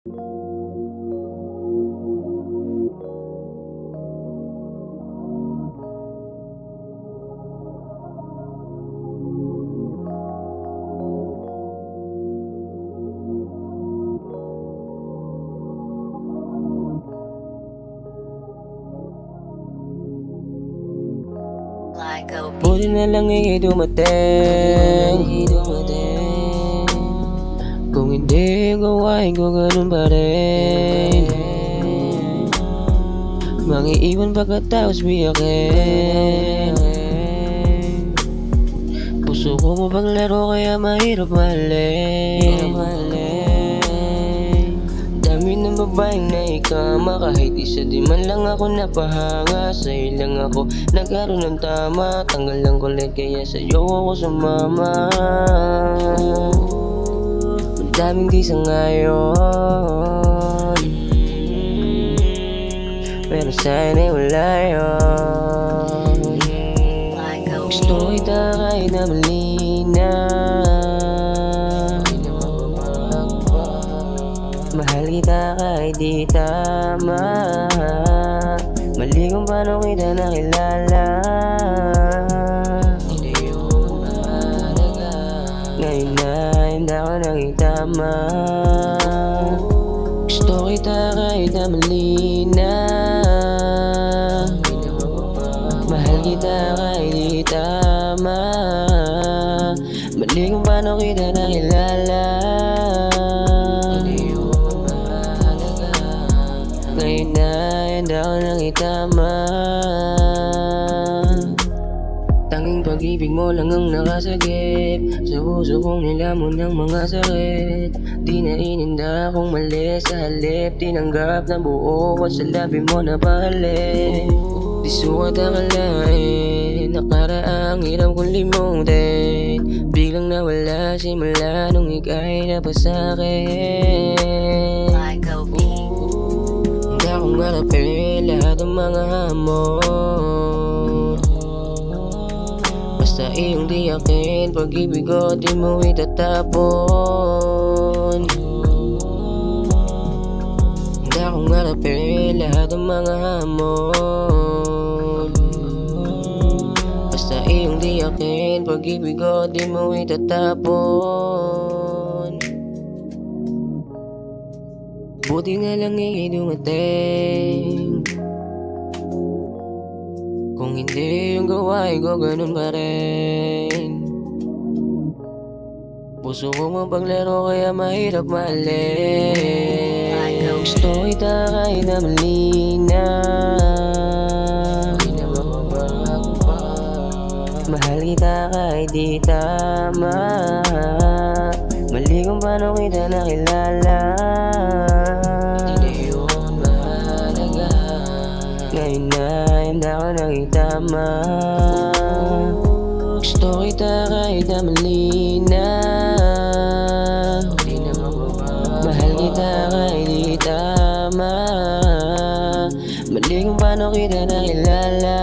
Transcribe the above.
Buti na lang dumating. Kung hindi gawain ko ganun pa rin. Mangiiwan pagkatapos biyakin. Puso ko mapaglaro kaya mahirap mahalin. Dami ng babaeng naikama, kahit isa di man lang ako napahanga. Sa'yo lang ako nagkaroon ng tama, tanggal lang kulit kaya sa'yo ako sumama. Madaming di sa ngayon, pero sana'y wala yun. Gusto kita kahit na mali na, mahal kita kahit di tama. Mali kung paano kita nakilala. Hindi yun mahalaga. Ngayon na hindi ako naging tama. Gusto kita kahit na mali na, mahal kita kahit di tama. Mali kung paano kita nakilala. Ngayon na hindi ako nangitama. Tanging pag-ibig mo lang ang nakasagip sa puso kong nilamon ng mga sakit. Di na ininda akong mali, sa halip tinanggap na buo ko sa labi mo na pahalik. Di sukat akalain, nakaraang hirap kong limutin. Biglang nawala simula nung ika'y napasa'kin. Hindi akong harapin lahat ng mga hamon. Basta iyong tiyakin, pag-ibig ko di mo itatapon. Hindi akong harapin lahat ng mga hamon. Basta iyong tiyakin, pag-ibig ko di mo itatapon. Buti na lang dumating. Kung hindi yung gawain ko ganun pa rin. Puso ko mapaglaro kaya mahirap mahalin. Gusto kita kahit na mali na, mahal kita kahit di tama. Mali kung paano kita nakilala. Hindi yun mahalaga. Ngayon na hindi ako naging tama. Gusto kita kahit na mali na, mahal kita kahit di tama. Mali kung paano kita nakilala.